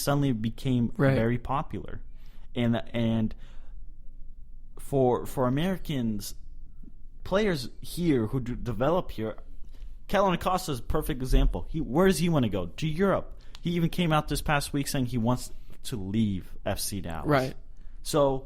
suddenly became very popular. And for Americans, players here who develop here, Kellyn Acosta is a perfect example. Where does he want to go? To Europe. He even came out this past week saying he wants to leave FC Dallas. Right. So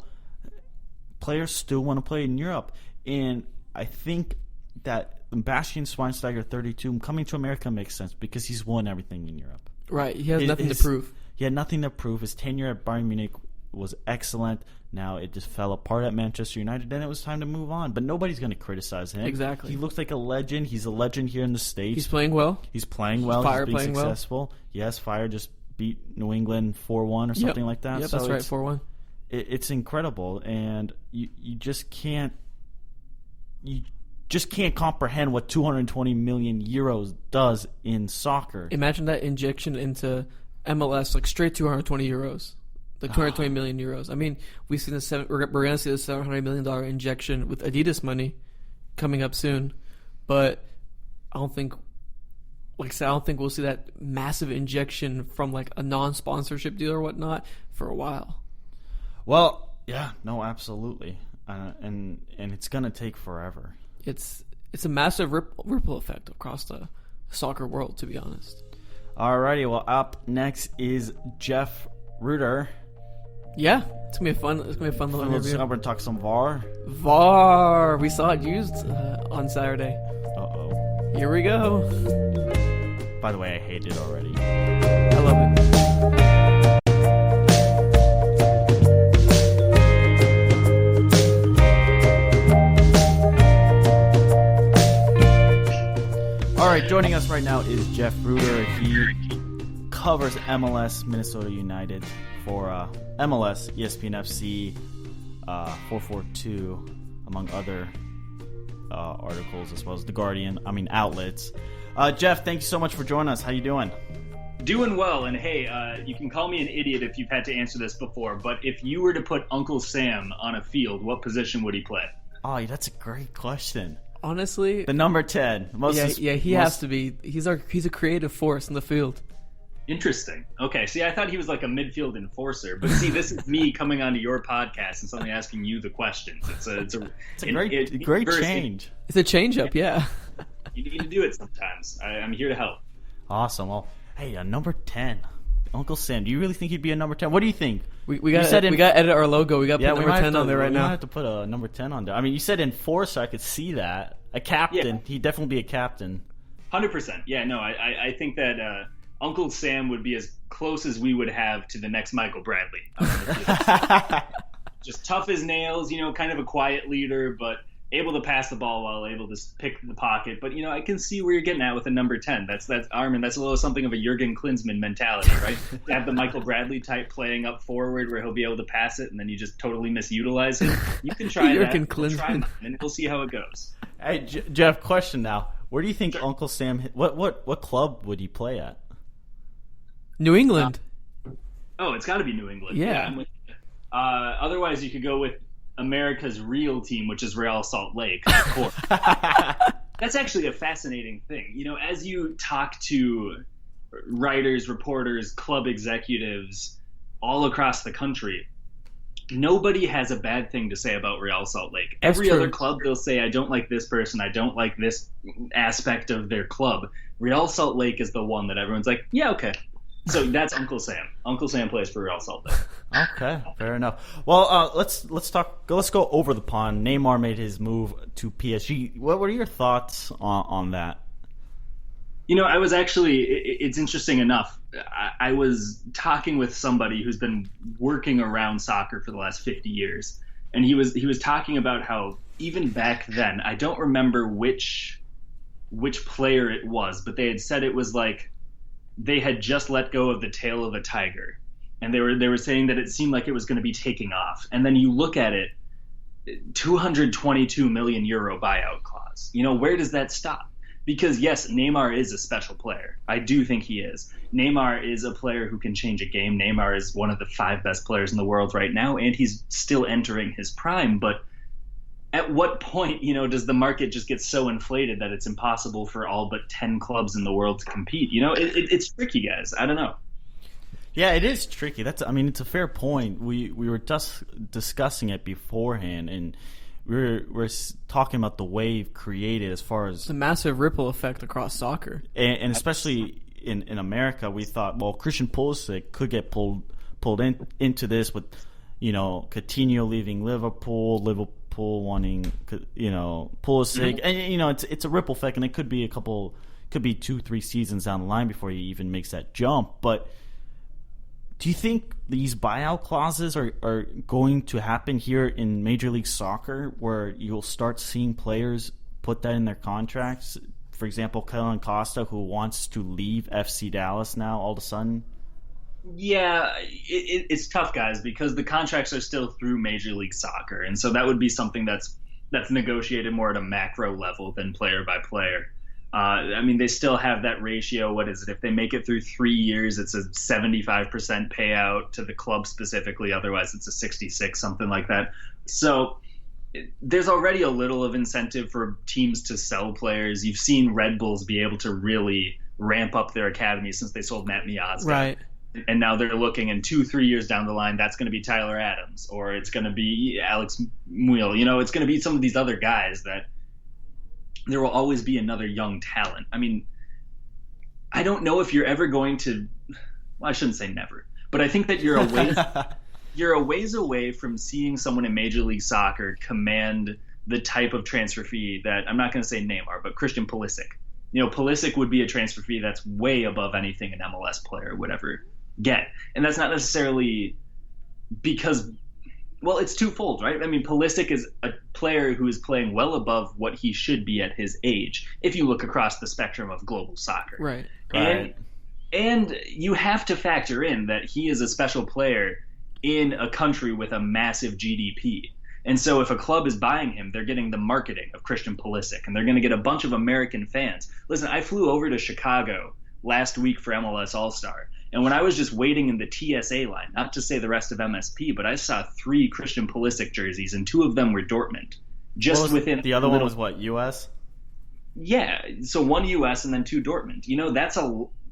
players still want to play in Europe. And I think that Bastian Schweinsteiger, 32, coming to America makes sense because he's won everything in Europe. Right. He has nothing to prove. He had nothing to prove. His tenure at Bayern Munich was excellent. Now it just fell apart at Manchester United, and it was time to move on. But nobody's going to criticize him. Exactly. He looks like a legend. He's a legend here in the States. He's playing well. He's playing well. Fire He's being playing successful. well. Yes, Fire just beat New England 4-1 or something like that. Yep, so that's right, 4-1. It's incredible, and you just can't comprehend what 220 million euros does in soccer. Imagine that injection into MLS, like straight 220 euros. Like 220 million euros. I mean, we're going to see the $700 million injection with Adidas money coming up soon, but I don't think we'll see that massive injection from like a non-sponsorship deal or whatnot for a while. Well, yeah, no, absolutely, and it's going to take forever. It's a massive ripple effect across the soccer world, to be honest. Alrighty, well, up next is Jeff Rueter. Yeah, it's gonna be a fun little interview. We're gonna talk some VAR. VAR, we saw it used on Saturday. Uh-oh. Here we go. By the way, I hate it already. I love it. All right, joining us right now is Jeff Rueter. He covers MLS Minnesota United for MLS, ESPN FC, 442, among other articles, as well as The Guardian, outlets. Jeff, thank you so much for joining us. How you doing? Doing well, and hey, you can call me an idiot if you've had to answer this before, but if you were to put Uncle Sam on a field, what position would he play? Oh, that's a great question. Honestly, the number 10. He has to be. He's a creative force in the field. Interesting. Okay, see, I thought he was like a midfield enforcer, but see, this is me coming onto your podcast and suddenly asking you the questions. It's a great change. It's a change up, yeah. You need to do it sometimes. I'm here to help. Awesome. Well, hey, number 10, Uncle Sam. Do you really think he'd be a number 10? What do you think? We got to edit our logo. We got to put number 10 on there right now. We might have to put a number 10 on there. You said enforcer. I could see that. A captain. Yeah. He'd definitely be a captain. 100%. Yeah, no, I think that Uncle Sam would be as close as we would have to the next Michael Bradley. Just tough as nails, kind of a quiet leader, but able to pass the ball well, able to pick the pocket. But, I can see where you're getting at with a number 10. That's Armin. That's a little something of a Jurgen Klinsmann mentality, right? To have the Michael Bradley type playing up forward where he'll be able to pass it and then you just totally misutilize him. You can try Jurgen that. Klinsmann. And we'll see how it goes. Hey, Jeff, question now. Where do you think Uncle Sam – what club would he play at? New England. It's got to be New England. Yeah. I'm with you. Otherwise, you could go with America's real team, which is Real Salt Lake. Of course. That's actually a fascinating thing. As you talk to writers, reporters, club executives all across the country, nobody has a bad thing to say about Real Salt Lake. Every other club, they'll say, I don't like this person, I don't like this aspect of their club. Real Salt Lake is the one that everyone's like, yeah, okay. So that's Uncle Sam. Uncle Sam plays for Real Salt Lake. Okay, fair enough. Well, let's go over the pond. Neymar made his move to PSG. What are your thoughts on that? I was actually, it's interesting enough. I was talking with somebody who's been working around soccer for the last 50 years, and he was talking about how even back then, I don't remember which player it was, but they had said it was like they had just let go of the tail of a tiger, and they were saying that it seemed like it was going to be taking off. And then you look at it, 222 million euro buyout clause. Where does that stop? Because yes, Neymar is a special player. I do think he is. Neymar is a player who can change a game. Neymar is one of the 5 best players in the world right now, and he's still entering his prime. But at what point, does the market just get so inflated that it's impossible for all but 10 clubs in the world to compete? It's tricky, guys. I don't know. Yeah, it is tricky. It's a fair point. We were just discussing it beforehand, and we're talking about the wave created as far as It's a massive ripple effect across soccer, and especially in America. We thought, well, Christian Pulisic could get pulled into this with, Coutinho leaving Liverpool wanting, Pulisic, and it's a ripple effect, and it could be 2-3 seasons down the line before he even makes that jump. But do you think these buyout clauses are going to happen here in Major League Soccer, where you'll start seeing players put that in their contracts? For example, Kellen Costa, who wants to leave FC Dallas now all of a sudden. Yeah, it's tough, guys, because the contracts are still through Major League Soccer, and so that would be something that's negotiated more at a macro level than player by player. They still have that ratio. What is it? If they make it through 3 years, it's a 75% payout to the club specifically. Otherwise, it's a 66, something like that. So there's already a little of incentive for teams to sell players. You've seen Red Bulls be able to really ramp up their academy since they sold Matt Miazga. right? And now they're looking in 2-3 years down the line, that's going to be Tyler Adams, or it's going to be Alex Muyl. It's going to be some of these other guys that there will always be another young talent. I don't know if you're ever going to, well, I shouldn't say never, but I think that you're a ways away from seeing someone in Major League Soccer command the type of transfer fee that, I'm not going to say Neymar, but Christian Pulisic. Pulisic would be a transfer fee that's way above anything an MLS player would ever get. And that's not necessarily because, well, it's twofold, right? Pulisic is a player who is playing well above what he should be at his age, if you look across the spectrum of global soccer. Right. And you have to factor in that he is a special player in a country with a massive GDP. And so if a club is buying him, they're getting the marketing of Christian Pulisic, and they're going to get a bunch of American fans. Listen, I flew over to Chicago last week for MLS All-Star, and when I was just waiting in the TSA line, not to say the rest of MSP, but I saw 3 Christian Pulisic jerseys, and 2 of them were Dortmund. The other one was what, US? Yeah, so 1 US and then 2 Dortmund.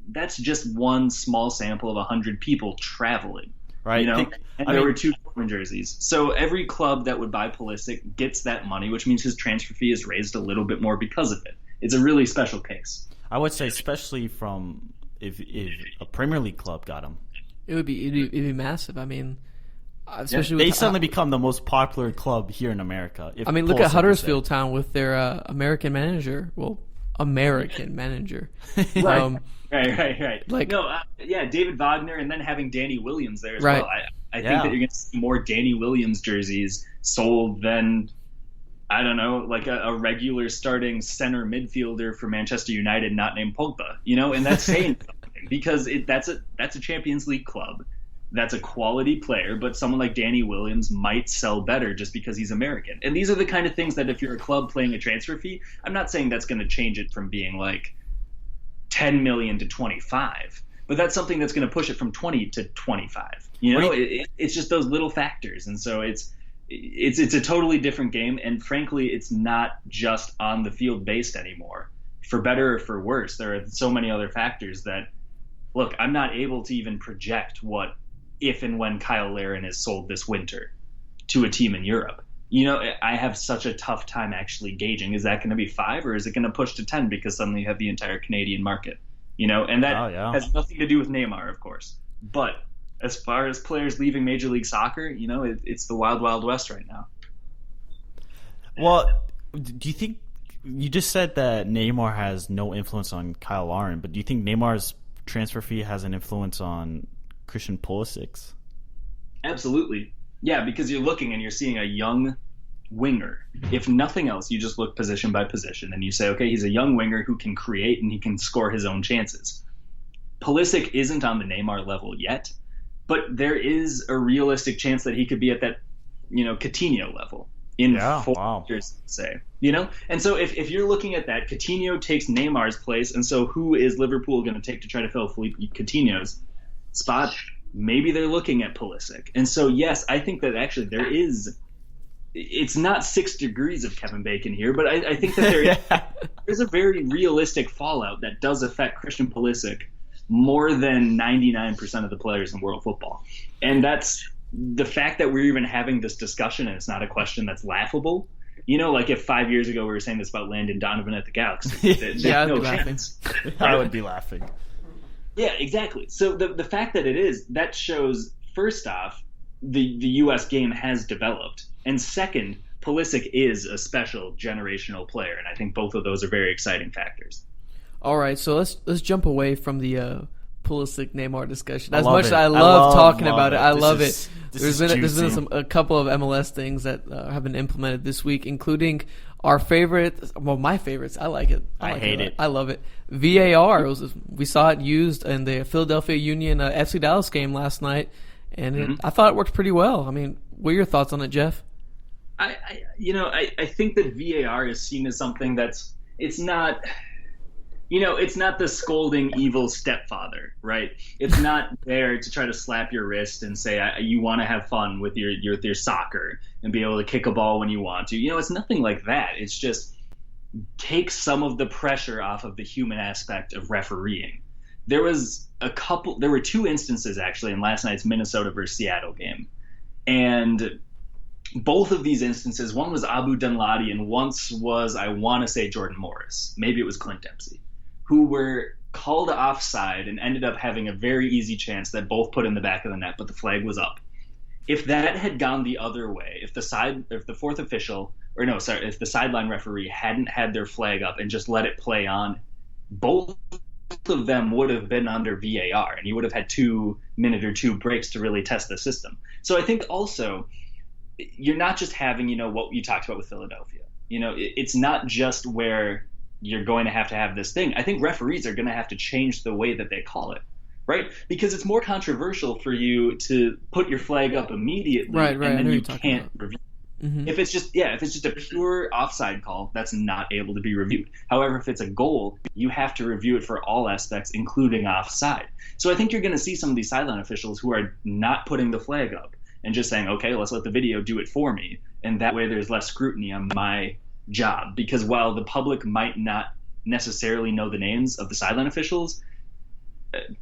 That's just one small sample of 100 people traveling. Right. There were 2 Dortmund jerseys. So every club that would buy Pulisic gets that money, which means his transfer fee is raised a little bit more because of it. It's a really special case. I would say, especially from if a Premier League club got him, It'd be massive. Especially they suddenly become the most popular club here in America. Look at Huddersfield Town with their American manager. Well, American manager. Right. Right. David Wagner, and then having Danny Williams there as well. I think that you're going to see more Danny Williams jerseys sold than, I don't know, like a regular starting center midfielder for Manchester United not named Pogba. And that's saying something, because that's a Champions League club. That's a quality player, but someone like Danny Williams might sell better just because he's American. And these are the kind of things that if you're a club playing a transfer fee, I'm not saying that's going to change it from being like 10 million to 25, but that's something that's going to push it from 20 to 25. It's just those little factors. And so it's a totally different game. And frankly, it's not just on the field based anymore, for better or for worse. There are so many other factors that, look, I'm not able to even project what, if and when Kyle Larin is sold this winter to a team in Europe. I have such a tough time actually gauging, is that going to be 5 or is it going to push to 10 because suddenly you have the entire Canadian market, and that has nothing to do with Neymar, of course. But as far as players leaving Major League Soccer, it's the wild, wild west right now. Well, do you think, you just said that Neymar has no influence on Kyle Larin, but do you think Neymar's transfer fee has an influence on Christian Pulisic's? Absolutely. Yeah, because you're looking and you're seeing a young winger. If nothing else, you just look position by position and you say, okay, he's a young winger who can create and he can score his own chances. Pulisic isn't on the Neymar level yet, but there is a realistic chance that he could be at that, Coutinho level in 4 years, say. And so if you're looking at that, Coutinho takes Neymar's place, and so who is Liverpool going to take to try to fill Philippe Coutinho's spot? Maybe they're looking at Pulisic. And so, yes, I think that actually it's not 6 degrees of Kevin Bacon here, but I think that there's a very realistic fallout that does affect Christian Pulisic more than 99% of the players in world football. And that's the fact that we're even having this discussion and it's not a question that's laughable. You know, like if 5 years ago we were saying this about Landon Donovan at the Galaxy, there's no chance. I would be laughing. Yeah, exactly. So the fact that it is, that shows, first off, the U.S. game has developed. And second, Pulisic is a special generational player. And I think both of those are very exciting factors. All right, so let's jump away from the Pulisic Neymar discussion. As love much it. as I love talking love about it, it. I This love is- it. this There's is been juicy. a couple of MLS things that have been implemented this week, including our favorite, well, my favorites. I like it. I like hate it. I love it. VAR. We saw it used in the Philadelphia Union FC Dallas game last night, and I thought it worked pretty well. I mean, what are your thoughts on it, Jeff? I think that VAR is seen as something it's not the scolding evil stepfather, right? It's not there to try to slap your wrist and say you want to have fun with your soccer and be able to kick a ball when you want to. It's nothing like that. It's just take some of the pressure off of the human aspect of refereeing. There were two instances actually in last night's Minnesota versus Seattle game. And both of these instances, one was Abu Danladi and once was, I want to say, Jordan Morris. Maybe it was Clint Dempsey, who were called offside and ended up having a very easy chance that both put in the back of the net, but the flag was up. If that had gone the other way, if the sideline referee hadn't had their flag up and just let it play on, both of them would have been under VAR, and you would have had 2 minute or 2 breaks to really test the system. So I think also you're not just having, what you talked about with Philadelphia. It's not just where you're going to have this thing. I think referees are going to have to change the way that they call it, right? Because it's more controversial for you to put your flag up immediately Right, and then you can't about. review. Mm-hmm. If it's just a pure offside call, that's not able to be reviewed. However, if it's a goal, you have to review it for all aspects, including offside. So I think you're going to see some of these sideline officials who are not putting the flag up and just saying, okay, let's let the video do it for me. And that way there's less scrutiny on my job. Because while the public might not necessarily know the names of the sideline officials,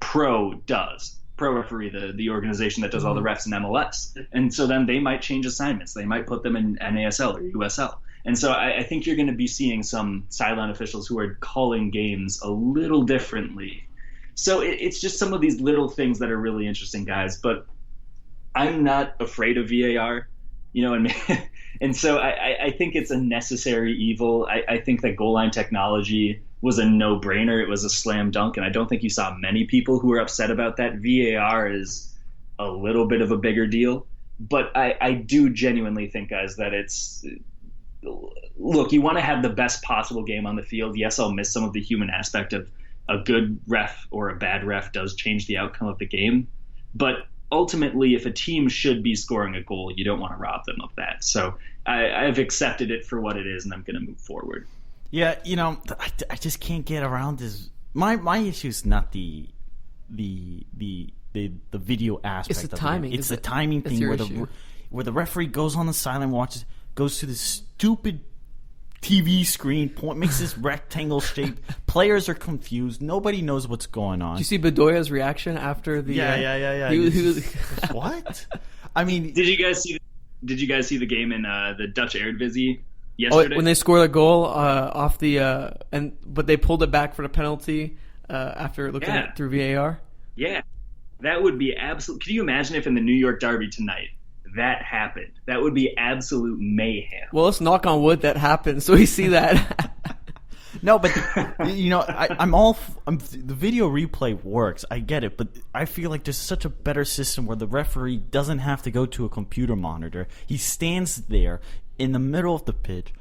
Pro does. Pro Referee, the organization that does all the refs in MLS. And so then they might change assignments. They might put them in NASL or USL. And so I think you're going to be seeing some sideline officials who are calling games a little differently. So it's just some of these little things that are really interesting, guys. But I'm not afraid of VAR, and so I think it's a necessary evil. I think that goal line technology was a no-brainer. It was a slam dunk, and I don't think you saw many people who were upset about that. VAR is a little bit of a bigger deal, but I do genuinely think, guys, that look, you want to have the best possible game on the field. Yes, I'll miss some of the human aspect of a good ref or a bad ref does change the outcome of the game, but ultimately, if a team should be scoring a goal, you don't want to rob them of that. So I've accepted it for what it is, and I'm going to move forward. Yeah, I just can't get around this. My issue is not the video aspect. It's the of timing. It's the timing thing where the referee goes on the sideline, goes to this stupid TV screen, makes this rectangle shape. Players are confused. Nobody knows what's going on. Did you see Bedoya's reaction after the? Yeah. He was What? I mean, did you guys see the game in the Dutch Eredivisie yesterday? When they scored a goal off but they pulled it back for the penalty after looking at it through VAR. Yeah, that would be absolute. Can you imagine if in the New York Derby tonight that happened? That would be absolute mayhem. Well, let's knock on wood that happened, so we see that. No, but the video replay works. I get it, but I feel like there's such a better system where the referee doesn't have to go to a computer monitor. He stands there in the middle of the pitch,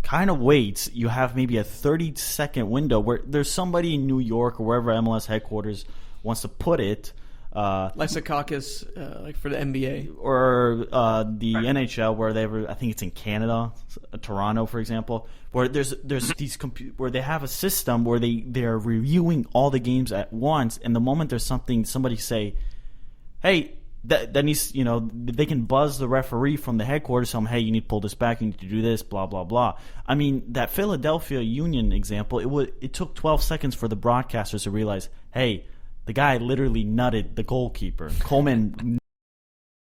kind of waits. You have maybe a 30-second window where there's somebody in New York or wherever MLS headquarters wants to put it. Like Secaucus, like for the NBA. Or the NHL, where I think it's in Canada, Toronto, for example, where there's these where they have a system where they're reviewing all the games at once, and the moment there's somebody say, hey, that needs, they can buzz the referee from the headquarters, tell them, hey, you need to pull this back, you need to do this, blah, blah, blah. I mean, that Philadelphia Union example, it took 12 seconds for the broadcasters to realize, hey, the guy literally nutted the goalkeeper. Coleman